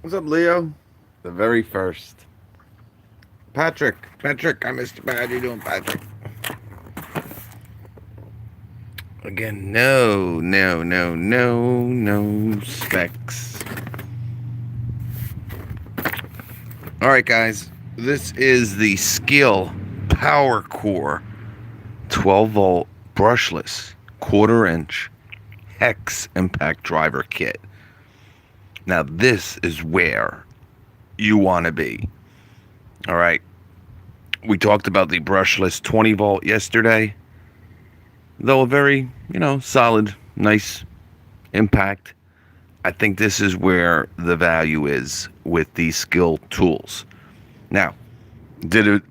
What's up, Leo? The very first. Patrick, I missed you. How you doing, Patrick? Again, no specs. All right, guys. This is the Skil Pwrcore 12 volt brushless quarter-inch hex impact driver kit. Now, this is where you want to be. All right. We talked about the brushless 20 volt yesterday. Though a very, solid, nice impact. I think this is where the value is with these Skil tools. Now, did a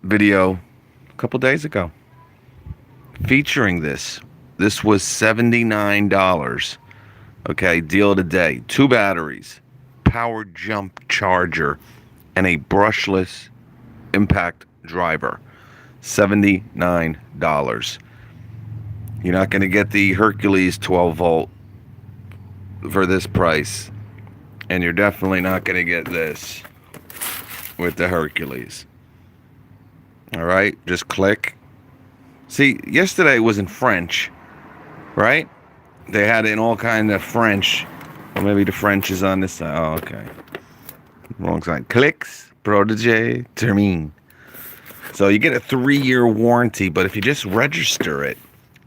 video a couple days ago featuring this. This was $79. Okay, deal of the day. 2 batteries, power jump charger, and a brushless impact driver. $79. You're not going to get the Hercules 12 volt for this price. And you're definitely not going to get this with the Hercules. All right, just click. See, yesterday was in French, right? They had it in all kind of French. Or maybe the French is on this side. Oh, okay. Wrong side. Clicks, protege, termine. So you get a 3-year warranty, but if you just register it,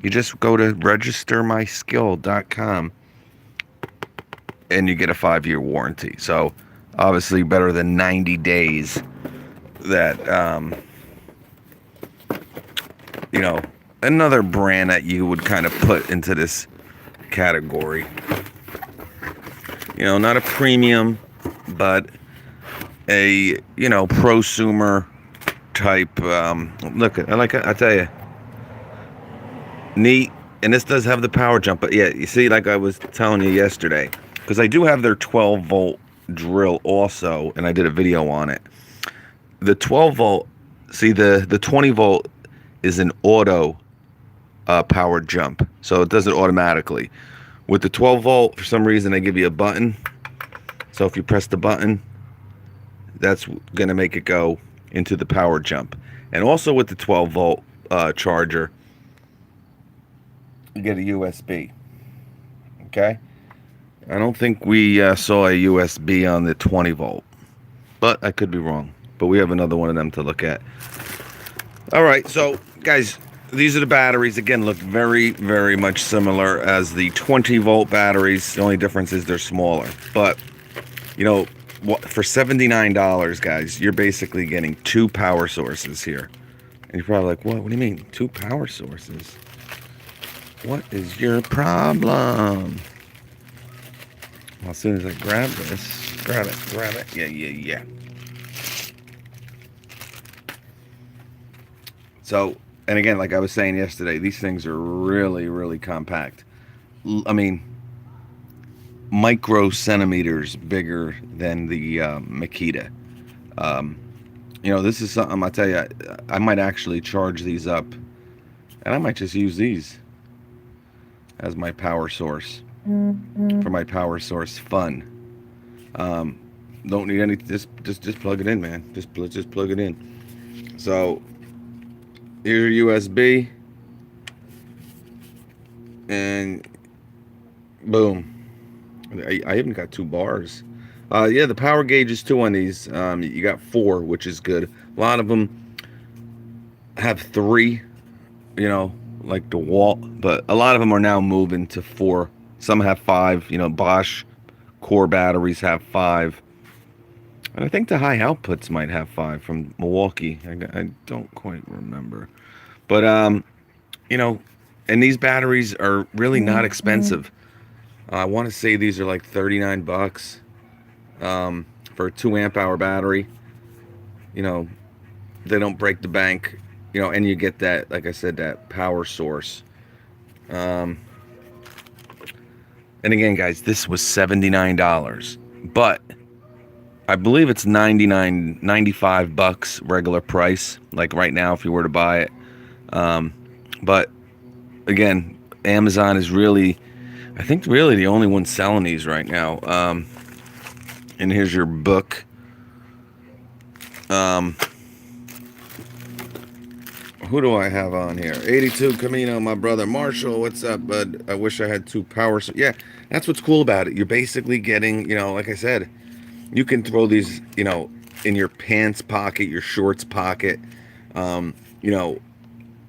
you just go to registermyskill.com and you get a 5-year warranty. So obviously better than 90 days that, another brand that you would kind of put into this category. Not a premium, but a, prosumer type. Look, I tell you, neat. And this does have the power jump, but yeah, you see, like I was telling you yesterday, because I do have their 12 volt drill also, and I did a video on it. The 12 volt, see, the 20 volt is an auto power jump, so it does it automatically. With the 12 volt, for some reason, they give you a button. So if you press the button, that's going to make it go into the power jump. And also with the 12 volt charger, you get a USB. Okay? I don't think we saw a USB on the 20 volt, but I could be wrong. But we have another one of them to look at. All right, so guys, these are the batteries. Again, look very, very much similar as the 20 volt batteries. The only difference is they're smaller. But, for $79, guys, you're basically getting 2 power sources here. And you're probably like, what do you mean? 2 power sources? What is your problem? Well, as soon as I grab this, grab it. Yeah. So, and again, like I was saying yesterday, these things are really, really compact. I mean, micro centimeters bigger than the Makita. This is something, I'll tell you, I might actually charge these up, and I might just use these as my power source for my power source fun. Don't need any, just plug it in, man. Just plug it in. So here's your USB, and boom. I even got 2 bars. Yeah, the power gauge is 2 on these. You got 4, which is good. A lot of them have 3, like the Walt, but a lot of them are now moving to 4. Some have 5. Bosch core batteries have 5. And I think the high outputs might have 5 from Milwaukee. I don't quite remember. But, and these batteries are really not expensive. I want to say these are like 39 bucks for a 2 amp hour battery. You know, they don't break the bank, you know, and you get that, like I said, that power source. Um, and again, guys, this was $79, but I believe it's 95 bucks regular price, like right now if you were to buy it. But again, Amazon is really, I think, really the only one selling these right now. And here's your book. Who do I have on here? 82 Camino, my brother Marshall. What's up, bud? I wish I had 2 power. Yeah, that's what's cool about it. You're basically getting, you know, like I said, you can throw these, you know, in your pants pocket, your shorts pocket. You know,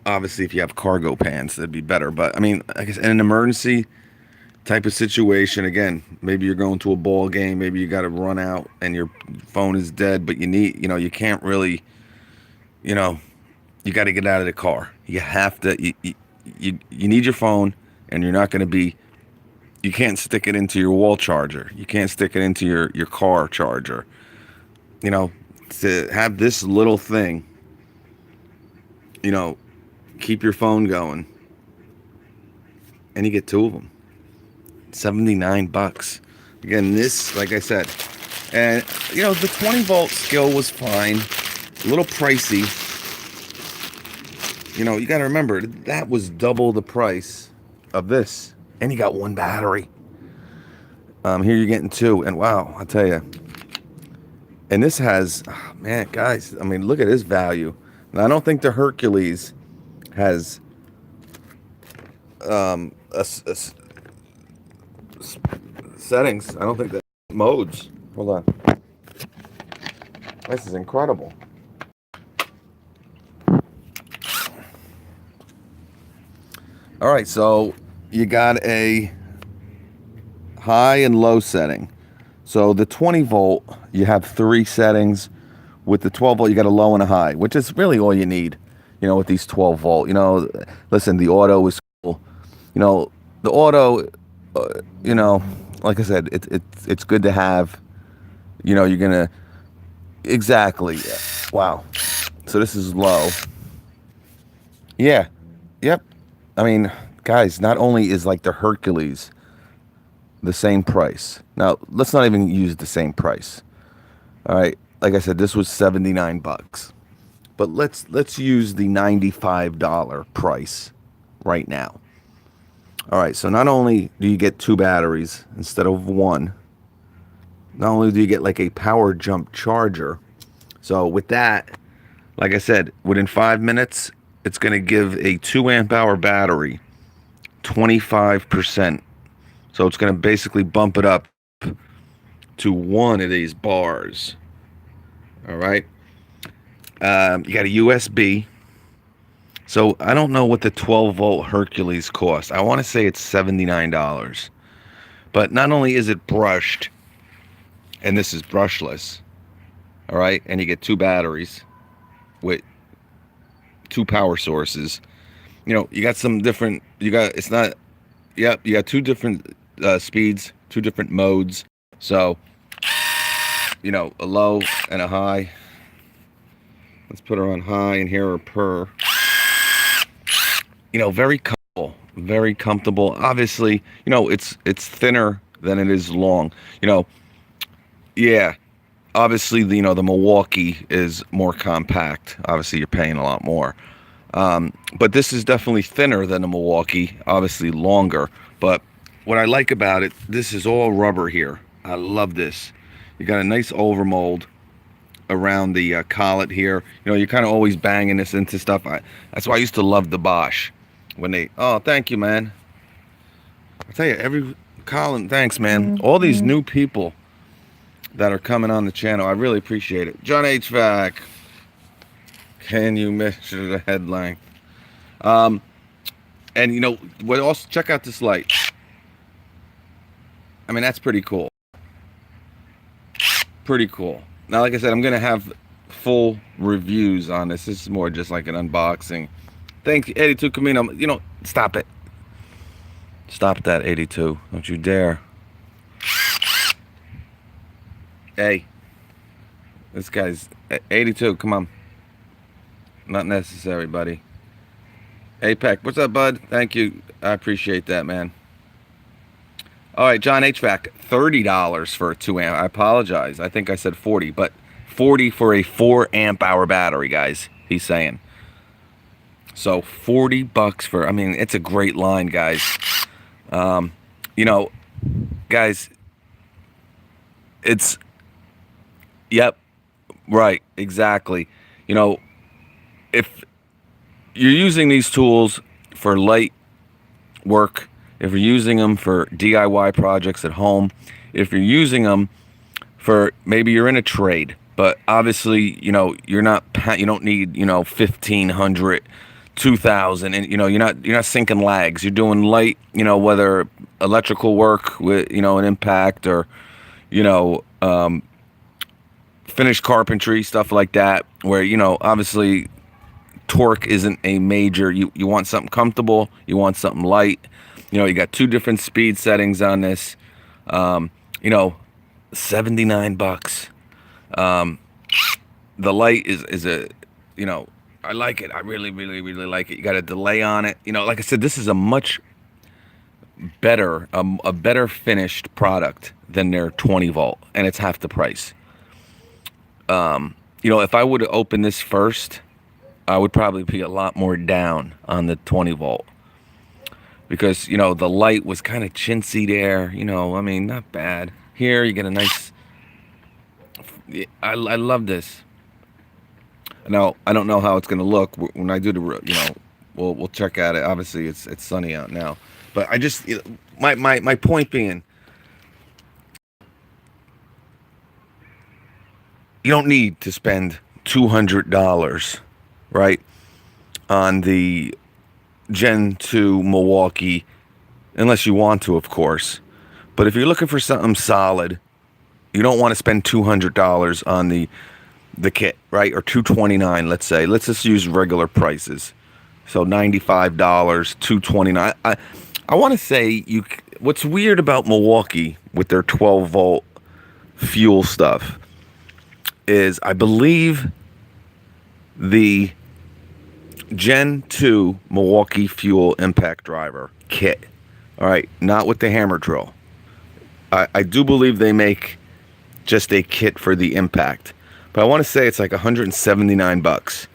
obviously if you have cargo pants, that'd be better. But I mean, I guess in an emergency type of situation, again, maybe you're going to a ball game, maybe you got to run out and your phone is dead, but you need, you know, you can't really, you know, you got to get out of the car. You have to, you need your phone, and you're not going to be, you can't stick it into your wall charger. You can't stick it into your car charger. You know, to have this little thing, you know, keep your phone going, and you get 2 of them. 79 bucks. Again, this, like I said, and you know, the 20 volt Skil was fine, a little pricey. You know, you got to remember that was double the price of this, and you got 1 battery. Here you're getting 2, and wow, I'll tell you. And this has, oh, man, guys, I mean, look at this value. Now, I don't think the Hercules has settings. I don't think that modes. Hold on. This is incredible. All right, so you got a high and low setting. So the 20 volt, you have 3 settings. With the 12 volt, you got a low and a high, which is really all you need, you know, with these 12 volt. You know, listen, the auto is cool. You know, the auto, you know, like I said, it's good to have. You know, you're gonna, exactly. Wow. So this is low. Yeah. Yep. I mean, guys, not only is like the Hercules the same price. Now, let's not even use the same price. All right. Like I said, this was 79 bucks. But let's use the $95 price right now. All right. So not only do you get 2 batteries instead of 1, not only do you get like a power jump charger. So with that, like I said, within 5 minutes, it's going to give a 2 amp hour battery 25%. So it's going to basically bump it up to 1 of these bars. All right. You got a USB. So I don't know what the 12 volt Hercules cost. I want to say it's $79. But not only is it brushed, and this is brushless, all right, and you get 2 batteries with 2 power sources. You know, you got some different, you got, it's not, yep, you got 2 different speeds, 2 different modes. So, you know, a low and a high. Let's put her on high, and here are per. You know, very comfortable, very comfortable. Obviously, you know, it's thinner than it is long. You know, yeah. Obviously, you know, the Milwaukee is more compact. Obviously, you're paying a lot more. But this is definitely thinner than the Milwaukee. Obviously, longer. But what I like about it, this is all rubber here. I love this. You got a nice overmold around the collet here. You know, you're kind of always banging this into stuff. That's why I used to love the Bosch. When they, oh, thank you, man. I tell you, Colin, thanks, man. All these new people that are coming on the channel, I really appreciate it. John HVAC, can you measure the head length? And you know what? Also, check out this light. I mean, that's pretty cool. Pretty cool. Now, like I said, I'm gonna have full reviews on this. This is more just like an unboxing. Thank you, 82 Camino. You know, stop it. Stop that, 82. Don't you dare. Hey, this guy's 82. Come on. Not necessary, buddy. APEC, what's up, bud? Thank you. I appreciate that, man. All right, John HVAC, $30 for a 2 amp. I apologize. I think I said 40, but 40 for a 4 amp hour battery, guys. He's saying. So $40 for. I mean, it's a great line, guys. You know, guys. It's. Yep. Right. Exactly. You know, if you're using these tools for light work, if you're using them for DIY projects at home, if you're using them for maybe you're in a trade, but obviously, you know, you don't need, 1,500, 2,000, and you're not sinking lags. You're doing light, whether electrical work with, an impact or, finished carpentry, stuff like that, where, obviously torque isn't a major. You want something comfortable, you want something light. You got 2 different speed settings on this. $79. The light is a, I like it. I really, really, really like it. You got a delay on it. Like I said, this is a much better, a better finished product than their 20 volt, and it's half the price. If I would have opened this first, I would probably be a lot more down on the 20 volt. Because, the light was kind of chintzy there, I mean, not bad. Here, you get a nice, I love this. Now, I don't know how it's going to look when I do the, we'll check at it. Obviously, it's sunny out now. But I just, my point being, you don't need to spend $200, right, on the Gen 2 Milwaukee, unless you want to, of course. But if you're looking for something solid, you don't want to spend $200 on the kit, right? Or $229, let's say. Let's just use regular prices. So $95, $229. I want to say what's weird about Milwaukee with their 12 volt fuel stuff is I believe the Gen 2 Milwaukee fuel impact driver kit. All right, not with the hammer drill. I do believe they make just a kit for the impact. But I want to say it's like $179.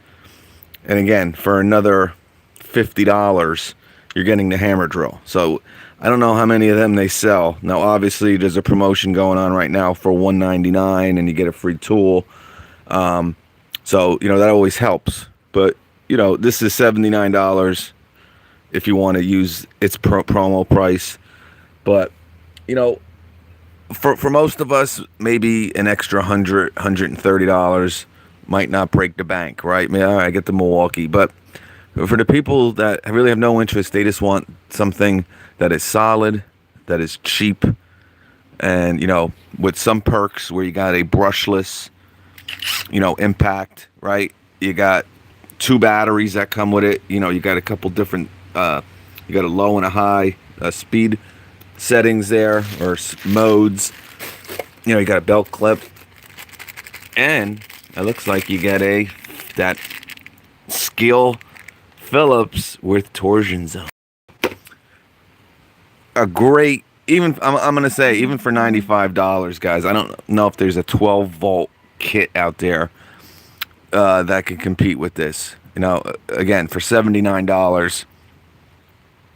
And again, for another $50, you're getting the hammer drill. So I don't know how many of them they sell. Now, obviously, there's a promotion going on right now for $199 and you get a free tool. So, that always helps. But this is $79 if you want to use its promo price. But, for most of us, maybe an extra $130 might not break the bank, right? I mean, all right, I get the Milwaukee. But for the people that really have no interest, they just want something that is solid, that is cheap, and, with some perks where you got a brushless, impact, right? You got 2 batteries that come with it. You got a couple different, you got a low and a high speed settings there, or modes. You got a belt clip, and it looks like you get that Skil Phillips with torsion zone. A great, I'm gonna say, even for $95, guys. I don't know if there's a 12 volt kit out there that can compete with this. Again, for $79,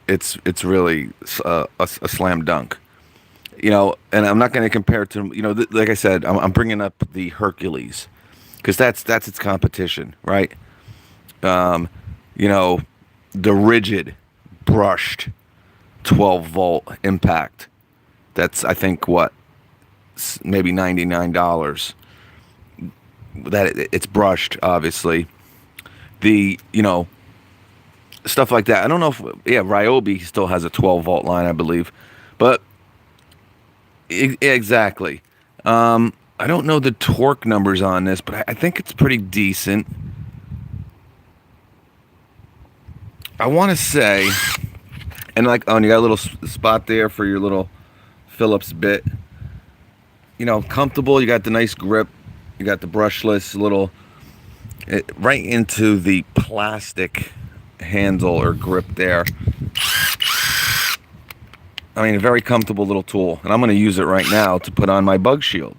it's really a slam dunk. And I'm not going to compare it to, like I said, I'm bringing up the Hercules because that's its competition, right? The rigid brushed 12 volt impact. That's, I think, maybe $99. That it's brushed, obviously. The, stuff like that. I don't know if, Ryobi still has a 12 volt line, I believe. But, exactly. I don't know the torque numbers on this, but I think it's pretty decent. I want to say And like, oh, and you got a little spot there for your little Phillips bit. You know, comfortable. You got the nice grip. You got the brushless little, right into the plastic handle or grip there. I mean, a very comfortable little tool. And I'm going to use it right now to put on my bug shield.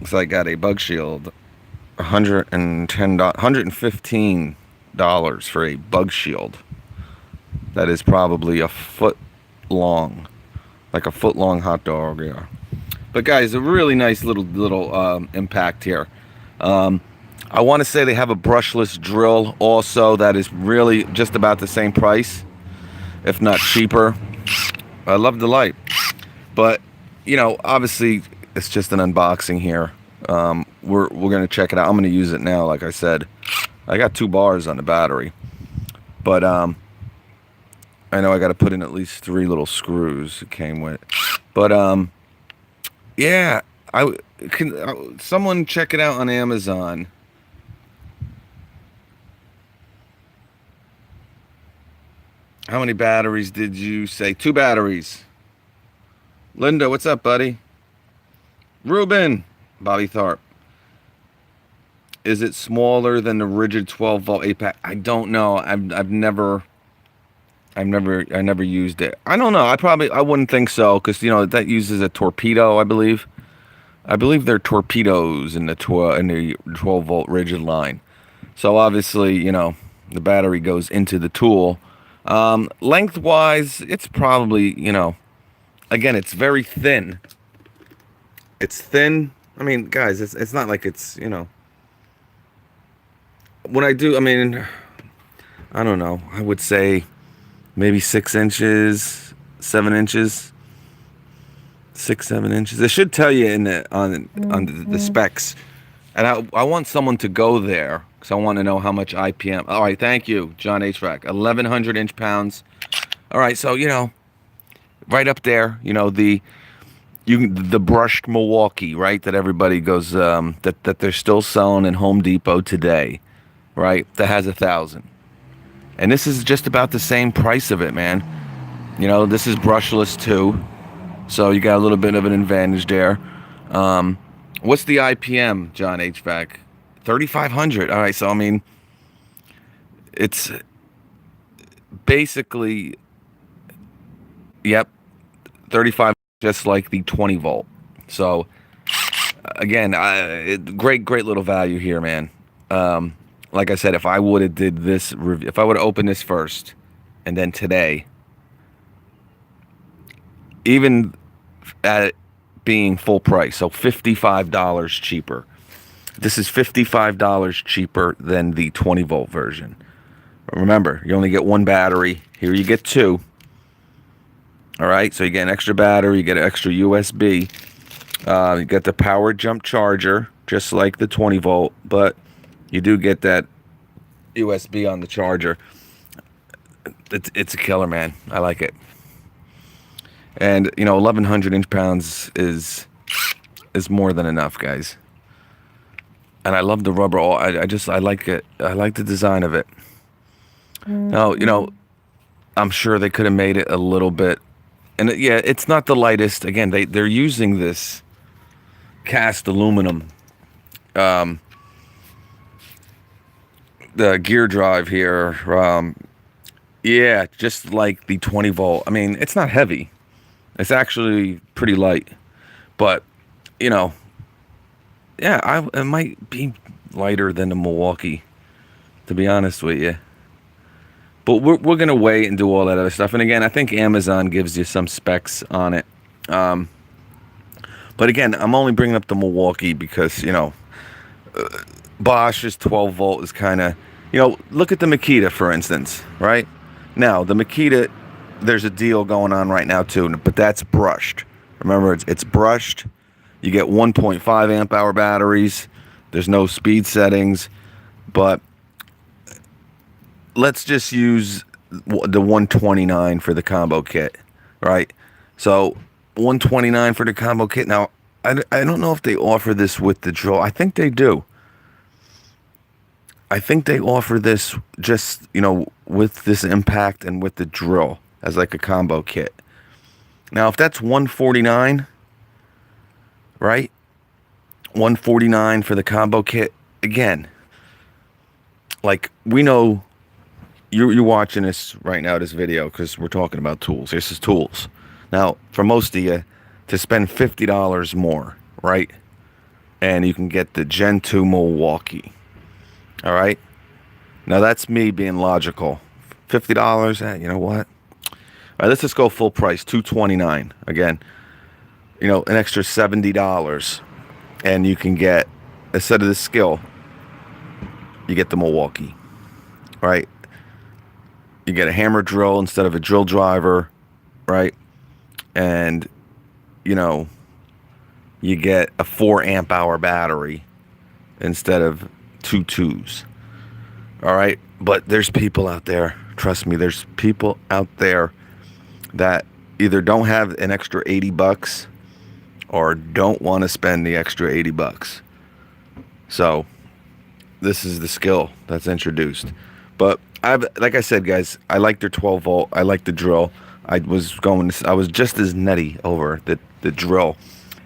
So I got a bug shield, $115 for a bug shield. That is probably a foot long, like a foot long hot dog. Yeah. But guys, a really nice little impact here. I want to say they have a brushless drill also that is really just about the same price, if not cheaper. I love the light, but you know, obviously it's just an unboxing here. We're gonna check it out. I'm gonna use it now. Like I said, I got 2 bars on the battery, but I know I got to put in at least 3 little screws it came with. But yeah, someone check it out on Amazon. How many batteries did you say? 2 batteries. Linda, what's up, buddy? Ruben, Bobby Tharp. Is it smaller than the rigid 12 volt 8-pack? I don't know. I've never used it. I don't know. I wouldn't think so, because you know that uses a torpedo, I believe. I believe they're torpedoes in the 12 volt rigid line. So obviously, you know, the battery goes into the tool. Lengthwise, it's probably, you know, again, it's very thin. It's thin. I mean, guys, it's not like it's, you know. When I do, I mean, I don't know. I would say maybe 6 inches, 7 inches, 6-7 inches. It should tell you in on the specs. And I want someone to go there, because I want to know how much IPM. All right, thank you, John HVAC. 1,100 inch-pounds. All right, so you know, right up there, you know, the brushed Milwaukee, right? That everybody goes that they're still selling in Home Depot today, right? That has 1,000. And this is just about the same price of it, man. You know, this is brushless too, so you got a little bit of an advantage there. What's the IPM, John HVAC? 3,500. All right, so I mean, it's basically, yep, 35, just like the 20 volt. So again, great little value here, man. Like I said, if I would have did this review, if I would have opened this first, and then today, even at it being full price, so $55 cheaper. This is $55 cheaper than the 20 volt version. Remember, you only get 1 battery. Here you get 2. All right, so you get an extra battery, you get an extra USB. You get the power jump charger, just like the 20 volt, but you do get that USB on the charger. It's a killer, man. I like it. And you know, 1,100 inch-pounds is more than enough, guys. And I love the rubber. I like it. I like the design of it. Now, you know, I'm sure they could have made it a little bit. And yeah, it's not the lightest. Again, they're using this cast aluminum. The gear drive here. Yeah, just like the 20 volt. I mean, it's not heavy. It's actually pretty light. But, you know, yeah, it might be lighter than the Milwaukee, to be honest with you. But we're going to wait and do all that other stuff. And again, I think Amazon gives you some specs on it. But again, I'm only bringing up the Milwaukee because, you know, Bosch's 12 volt is kind of, you know, look at the Makita, for instance, right? Now, the Makita, there's a deal going on right now too, but that's brushed. Remember, it's brushed. You get 1.5 amp hour batteries. There's no speed settings, but let's just use the 129 for the combo kit, right? So 129 for the combo kit. Now, I don't know if they offer this with the drill. I think they do. I think they offer this just, with this impact and with the drill as like a combo kit. Now, if that's 149, right? 149 for the combo kit. Again, like we know you're watching this right now, this video, because we're talking about tools. This is tools. Now, for most of you, to spend $50 more, right? And you can get the Gen 2 Milwaukee. All right? Now, that's me being logical. $50, you know what? All right, let's just go full price, $229. Again, an extra $70. And you can get, instead of the Skil, you get the Milwaukee. Right? You get a hammer drill instead of a drill driver, right? And, you get a 4 amp hour battery instead of 2s. All right? But there's people out there, trust me, there's people out there that either don't have an extra $80 or don't want to spend the extra $80. So, this is the Skil that's introduced. But like I said, guys, I like their 12 volt. I like the drill. I was just as nutty over the drill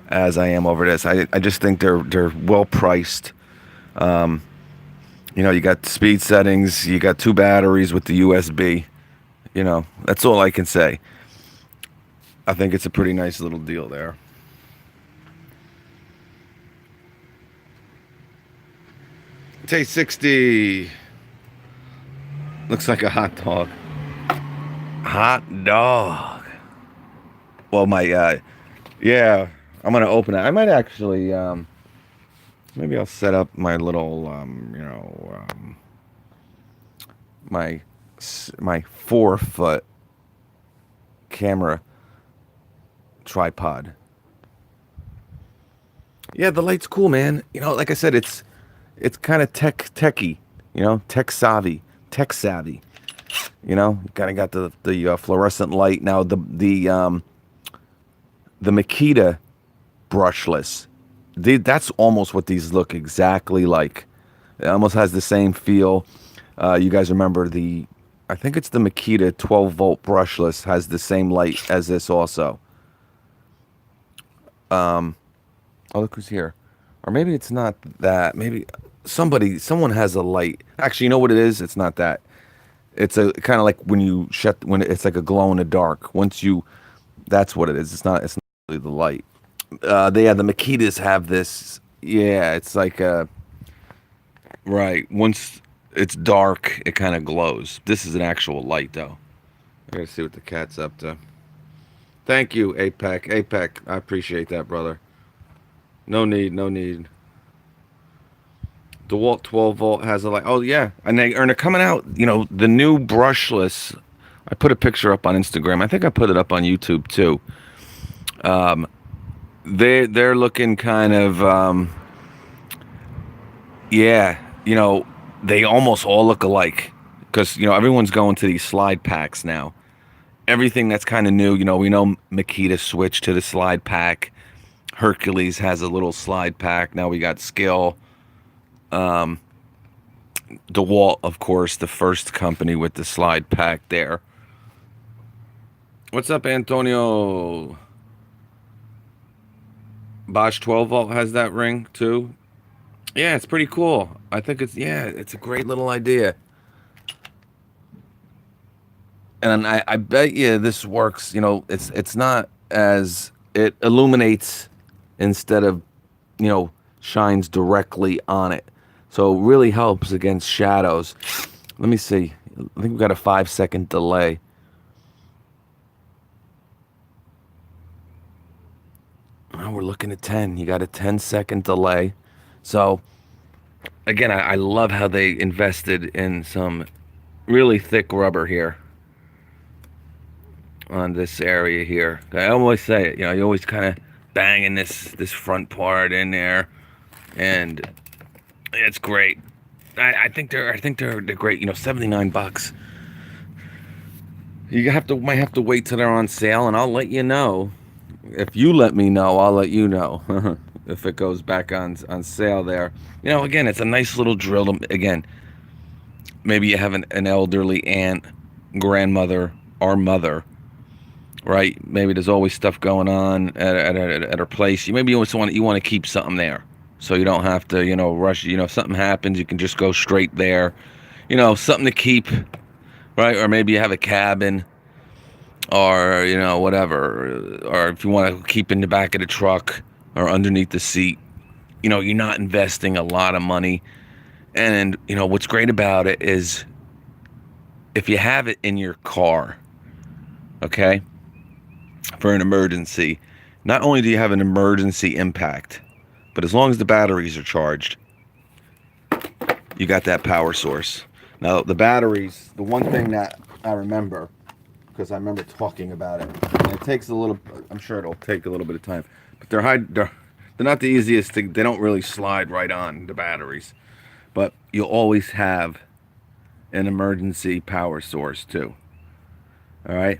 as I am over this. I just think they're well priced. You got speed settings. You got 2 batteries with the USB. That's all I can say. I think it's a pretty nice little deal there. Taste 60. Looks like a hot dog. Hot dog. Well, yeah, I'm gonna open it. I might actually, maybe I'll set up my little, my 4-foot camera tripod. Yeah, the light's cool, man. Like I said, it's kind of techy, tech savvy. Kind of got the fluorescent light. Now the Makita brushless, that's almost what these look exactly like. It almost has the same feel. You guys remember I think it's the Makita 12 volt brushless has the same light as this also. Oh, look who's here. Or maybe it's not that. Maybe someone has a light. Actually, you know what it is? It's not that. It's a kind of like when it's like a glow in the dark. That's what it is. It's not really the light. The Makitas have this. Yeah, it's like right. Once it's dark, it kind of glows. This is an actual light, though. I gotta see what the cat's up to. Thank you, APEC. I appreciate that, brother. No need. DeWalt 12 volt has a light. Oh yeah, and they're coming out. The new brushless. I put a picture up on Instagram. I think I put it up on YouTube too. They're looking kind of yeah. They almost all look alike because everyone's going to these slide packs now. Everything that's kind of new. We know Makita switched to the slide pack. Hercules has a little slide pack. Now we got Skil. DeWalt, of course, the first company with the slide pack there. What's up, Antonio? Bosch 12 volt has that ring too. Yeah, it's pretty cool. I think it's a great little idea. And I bet you this works. It's not as it illuminates instead of shines directly on it. So it really helps against shadows. Let me see. I think we've got a 5-second delay. Now we're looking at 10. You got a 10-second delay. So, again, I love how they invested in some really thick rubber here on this area here. I always say it, you always kind of banging this front part in there, and it's great. I think they're great. $79. You might have to wait till they're on sale, and I'll let you know. If you let me know, I'll let you know if it goes back on sale there. Again, it's a nice little drill. Again, maybe you have an elderly aunt, grandmother, or mother, right? Maybe there's always stuff going on at her place. You also want to keep something there, so you don't have to rush. If something happens, you can just go straight there. Something to keep, right? Or maybe you have a cabin, or whatever. Or if you want to keep in the back of the truck or underneath the seat, you're not investing a lot of money. And what's great about it is if you have it in your car, okay, for an emergency, not only do you have an emergency impact, but as long as the batteries are charged, you got that power source. Now, the batteries, the one thing that I remember, because I remember talking about it, and it takes a little, I'm sure it'll take a little bit of time, but they're not the easiest thing. They don't really slide right on the batteries, but you'll always have an emergency power source too. All right.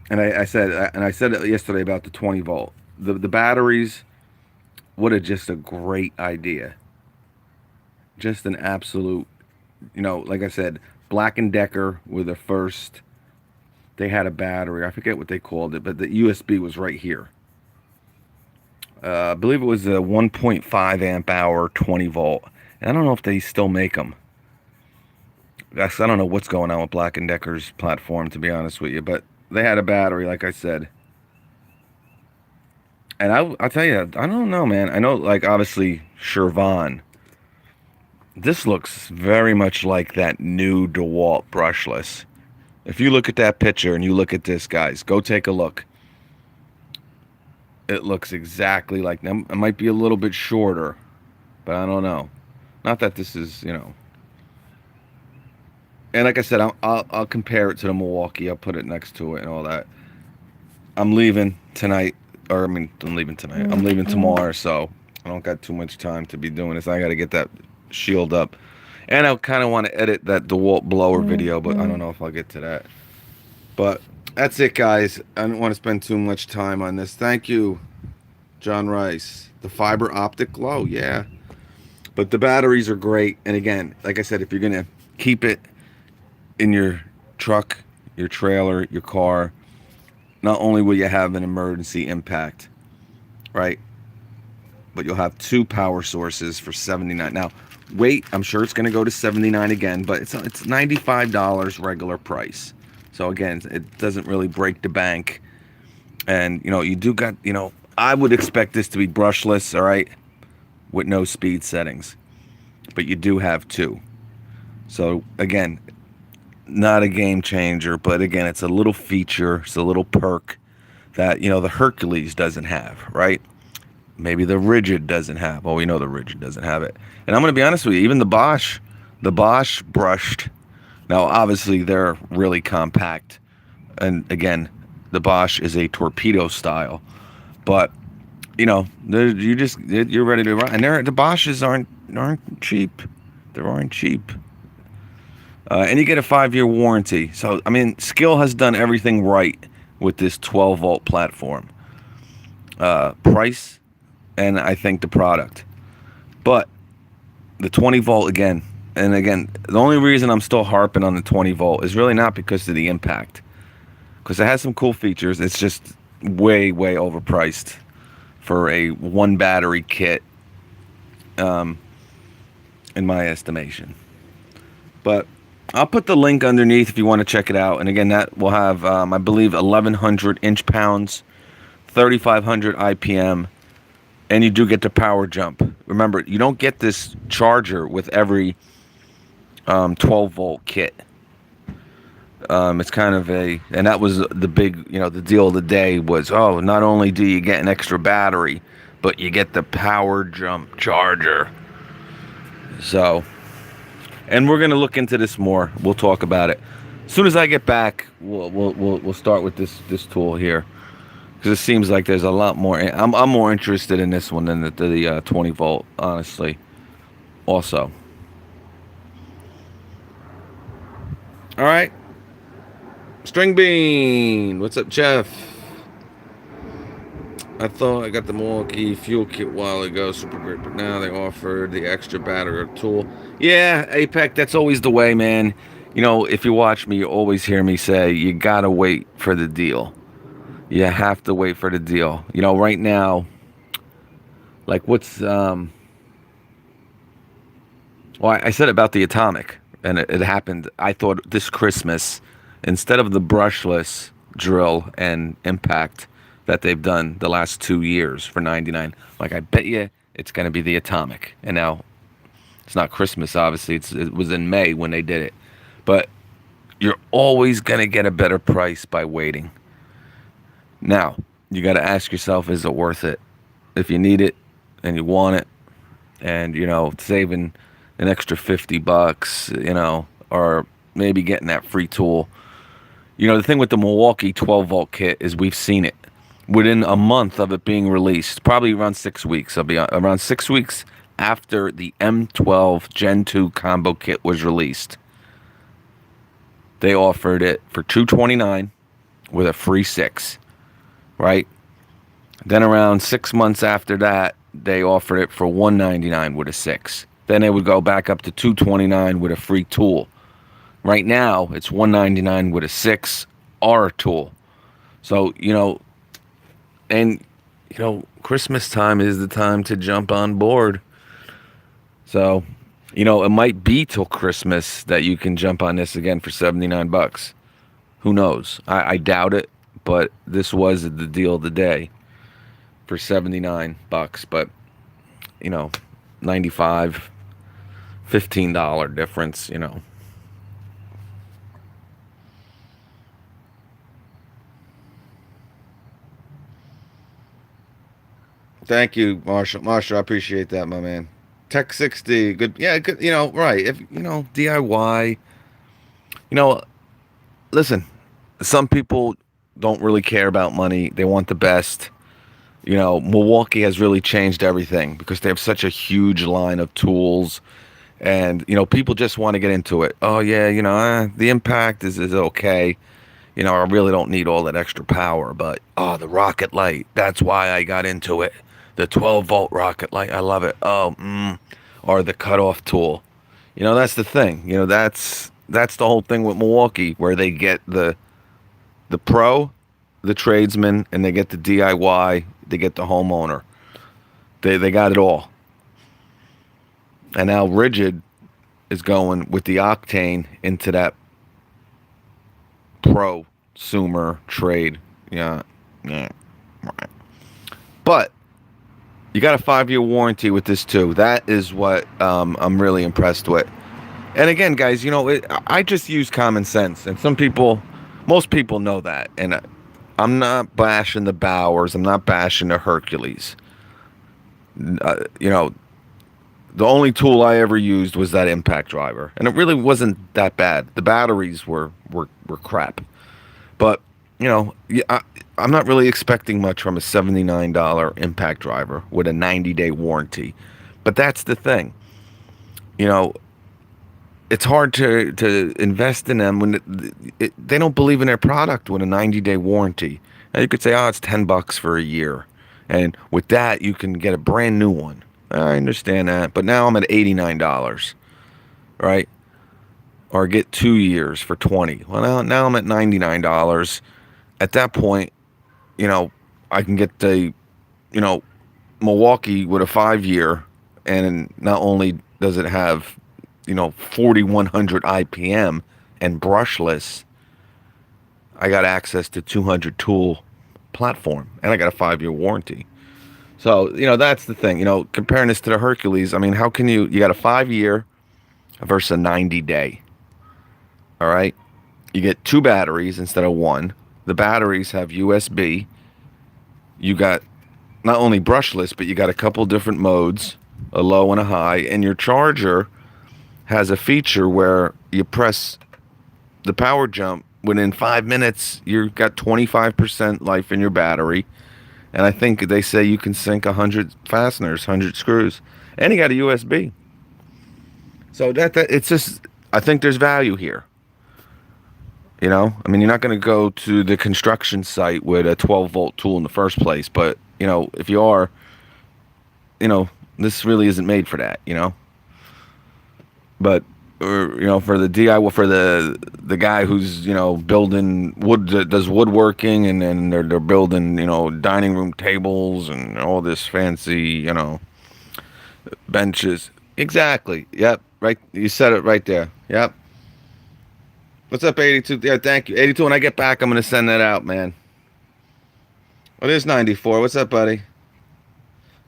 And I said it yesterday about the 20 volt. The batteries, just a great idea. Just an absolute, like I said, Black & Decker were the first. They had a battery. I forget what they called it, but the USB was right here. I believe it was a 1.5 amp hour 20 volt. And I don't know if they still make them. I don't know what's going on with Black & Decker's platform, to be honest with you, but they had a battery, like I said. And I'll tell you, I don't know, man. I know, like, obviously, Shervan. This looks very much like that new DeWalt brushless. If you look at that picture and you look at this, guys, go take a look. It looks exactly like them. It might be a little bit shorter, but I don't know. Not that this is, And like I said, I'll compare it to the Milwaukee. I'll put it next to it and all that. I'm leaving tonight, I'm leaving tonight. I'm leaving tomorrow, so I don't got too much time to be doing this. I got to get that shield up, and I kind of want to edit that DeWalt blower video, but I don't know if I'll get to that. But that's it, guys. I don't want to spend too much time on this. Thank you, John Rice. The fiber optic glow, yeah. But the batteries are great, and again, like I said, if you're gonna keep it in your truck, your trailer, your car, not only will you have an emergency impact, right, but you'll have two power sources for $79. Now, wait, I'm sure it's going to go to $79 again, but it's $95 regular price. So again, it doesn't really break the bank. And you do got, I would expect this to be brushless, all right, with no speed settings, but you do have two. So again, not a game changer, but again, it's a little feature, it's a little perk that the Hercules doesn't have, right? Maybe the Rigid doesn't have. Well, we know the Rigid doesn't have it. And I'm going to be honest with you, even the Bosch brushed. Now, obviously, they're really compact, and again, the Bosch is a torpedo style, but you're ready to run. And the Bosches aren't cheap. They aren't cheap. And you get a 5-year warranty. So, Skil has done everything right with this 12 volt platform. Price, and I think the product. But the 20 volt again, the only reason I'm still harping on the 20 volt is really not because of the impact. Because it has some cool features. It's just way, way overpriced for a one battery kit, in my estimation. But I'll put the link underneath if you want to check it out. And again, that will have, I believe, 1,100 inch-pounds, 3,500 IPM, and you do get the power jump. Remember, you don't get this charger with every 12-volt kit. It's kind of and that was the big, the deal of the day was, not only do you get an extra battery, but you get the power jump charger. So... and we're gonna look into this more. We'll talk about it as soon as I get back. We'll start with this tool here, because it seems like there's a lot more. I'm more interested in this one than the 20 volt, honestly. Also, all right. String Bean, what's up, Jeff? I thought I got the Milwaukee fuel kit a while ago, super great, but now they offered the extra battery tool. Yeah, APEC, that's always the way, man. If you watch me, you always hear me say, you gotta wait for the deal. You have to wait for the deal. Right now, like well, I said about the atomic, and it happened. I thought this Christmas, instead of the brushless drill and impact that they've done the last 2 years for 99, like I bet you it's going to be the atomic. And now it's not Christmas, obviously. It was in May when they did it, but you're always going to get a better price by waiting. Now you got to ask yourself, is it worth it? If you need it and you want it, and saving an extra $50, or maybe getting that free tool. The thing with the Milwaukee 12 volt kit is we've seen it within a month of it being released, probably around 6 weeks. I'll be around 6 weeks after the M12 Gen 2 combo kit was released. They offered it for $229 with a free 6, right? Then around 6 months after that, they offered it for $199 with a 6. Then it would go back up to $229 with a free tool. Right now, it's $199 with a 6 or a tool. So, Christmas time is the time to jump on board. So, it might be till Christmas that you can jump on this again for $79. Who knows? I doubt it, but this was the deal of the day for $79. But, 95, $15 difference, Thank you, Marshall. Marshall, I appreciate that, my man. Tech 60, good. Yeah, good. Right. If DIY, you know, listen. Some people don't really care about money. They want the best. Milwaukee has really changed everything because they have such a huge line of tools, and people just want to get into it. Oh yeah, the impact is okay. I really don't need all that extra power, but the rocket light, that's why I got into it. The 12 volt rocket light, I love it. Or the cutoff tool. That's the thing. That's the whole thing with Milwaukee, where they get the pro, the tradesman, and they get the DIY, they get the homeowner. They got it all. And now Rigid is going with the Octane into that prosumer trade. Yeah. Yeah. Right. But you got a 5-year warranty with this too. That is what I'm really impressed with. And again, guys, I just use common sense, and most people know that. And I'm not bashing the Bowers. I'm not bashing the Hercules. The only tool I ever used was that impact driver, and it really wasn't that bad. The batteries were crap, but I'm not really expecting much from a $79 impact driver with a 90-day warranty. But that's the thing, it's hard to invest in them when they don't believe in their product with a 90-day warranty. Now you could say, oh, it's $10 for a year, and with that you can get a brand new one. I understand that, but now I'm at $89, right? Or get 2 years for $20. Well, now I'm at $99. At that point, I can get the, Milwaukee with a 5-year, and not only does it have, 4,100 IPM and brushless, I got access to 200 tool platform, and I got a 5-year warranty. So, that's the thing. Comparing this to the Hercules, I mean, how can you got a 5-year versus a 90-day. All right? You get 2 batteries instead of 1. The batteries have USB. You got not only brushless, but you got a couple different modes, a low and a high, and your charger has a feature where you press the power jump. Within 5 minutes, you've got 25% life in your battery. And I think they say you can sink 100 fasteners, 100 screws. And you got a USB. So that it's just, I think there's value here. I mean, you're not going to go to the construction site with a 12 volt tool in the first place, but if you are, you know, this really isn't made for that, But or for the DIY, for the guy who's building wood, does woodworking, and they're building dining room tables and all this fancy benches. Exactly. Yep. Right. You said it right there. Yep. What's up, 82? Yeah, thank you. 82. When I get back, I'm gonna send that out, man. Well, there's 94. What's up, buddy?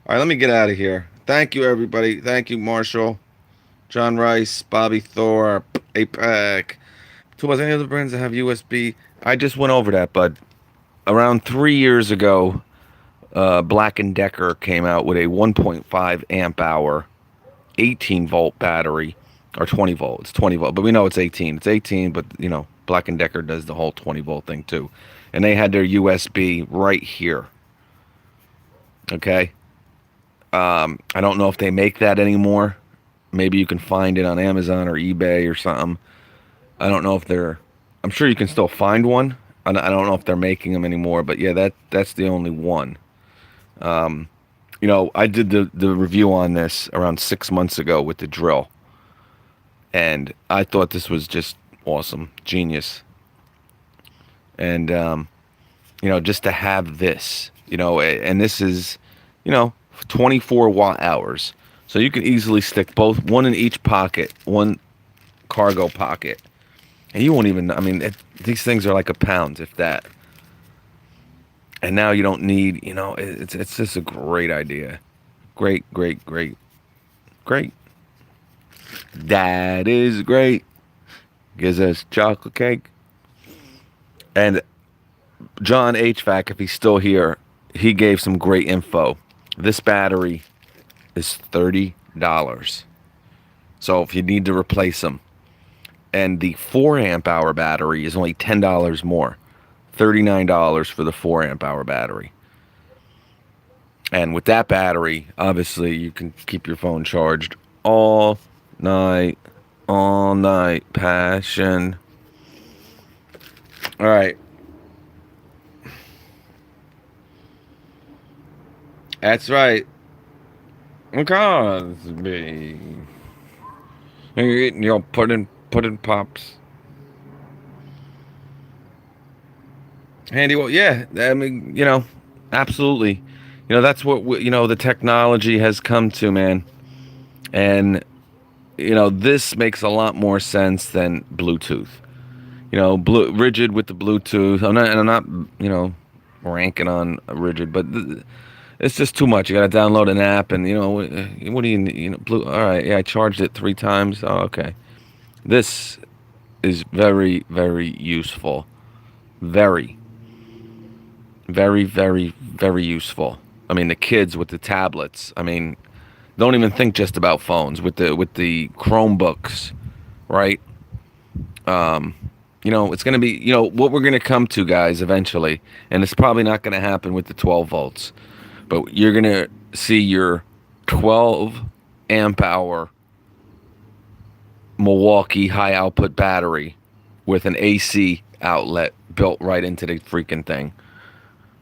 All right, let me get out of here. Thank you, everybody. Thank you, Marshall, John Rice, Bobby Thorpe, APEC. Toolbox, any other brands that have USB? I just went over that, bud. Around 3 years ago, Black& Decker came out with a 1.5 amp hour 18 volt battery, or 20 volt. It's 20 volt, but we know it's 18. It's 18, but Black& Decker does the whole 20 volt thing too. And they had their USB right here. Okay. I don't know if they make that anymore. Maybe you can find it on Amazon or eBay or something. I don't know if they're. I'm sure you can still find one. I don't know if they're making them anymore, but yeah, that's the only one. I did the review on this around 6 months ago with the drill, and I thought this was just awesome, genius. And just to have this, and this is, 24 watt hours, so you can easily stick both, one in each pocket, one cargo pocket, and you won't even. I mean, these things are like a pound, if that. And now you don't need, it's just a great idea. Great, great, great, great. That is great. Gives us chocolate cake. And John HVAC, if he's still here, he gave some great info. This battery is $30. So if you need to replace them. And the 4 amp hour battery is only $10 more. $39 for the 4 amp hour battery. And with that battery, obviously, you can keep your phone charged all night. All night. Passion. All right. That's right. Cosby. You're eating your pudding pops. Handy. Well, yeah. I mean, absolutely. That's what the technology has come to, man. And this makes a lot more sense than Bluetooth. Rigid with the Bluetooth. I'm not, ranking on rigid, but it's just too much. You got to download an app, and what do you need? All right, yeah, I charged it 3 times. Oh, okay. This is very, very useful. Very, very, very, very useful. I mean, the kids with the tablets. I mean, don't even think just about phones with the Chromebooks, right? It's going to be, what we're going to come to, guys, eventually, and it's probably not going to happen with the 12 volts, but you're going to see your 12 amp hour Milwaukee high output battery with an AC outlet built right into the freaking thing,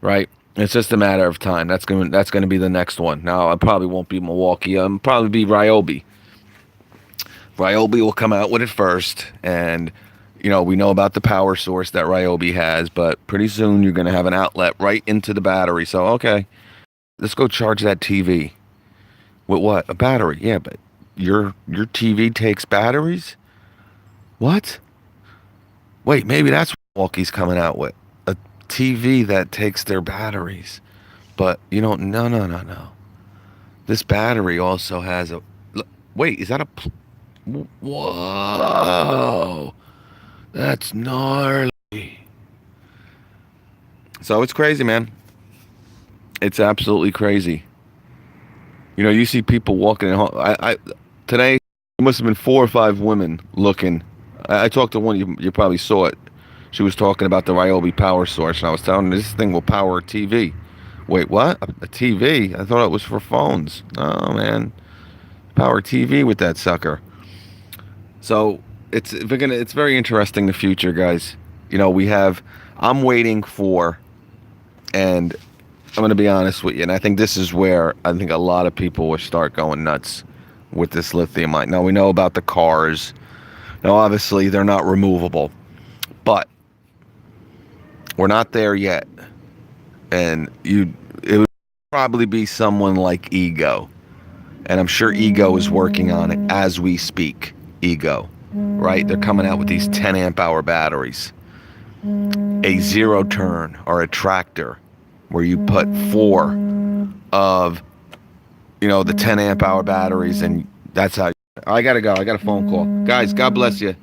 right? It's just a matter of time. That's gonna be the next one. Now, I probably won't be Milwaukee. I'll probably be Ryobi. Ryobi will come out with it first, and we know about the power source that Ryobi has, but pretty soon you're gonna have an outlet right into the battery. So okay, let's go charge that TV. With what? A battery? Yeah, but your TV takes batteries? What? Wait, maybe that's what Milwaukee's coming out with. TV that takes their batteries. But no. This battery also has a. Wait, is that a. Whoa. That's gnarly. So it's crazy, man. It's absolutely crazy. You see people walking in. I today, there must have been 4 or 5 women looking. I talked to one, you probably saw it. She was talking about the Ryobi power source, and I was telling her this thing will power a TV. Wait, what? A TV? I thought it was for phones. Oh, man. Power TV with that sucker. So it's very interesting, the future, guys. I'm waiting for, and I'm going to be honest with you, and I think this is where I think a lot of people will start going nuts with this lithium ion. Now, we know about the cars. Now, obviously, they're not removable, but we're not there yet. And it would probably be someone like Ego. And I'm sure Ego is working on it as we speak. Ego, right? They're coming out with these 10 amp hour batteries. A zero turn or a tractor where you put 4 of, the 10 amp hour batteries, and that's how. I gotta go. I got a phone call. Guys, God bless you.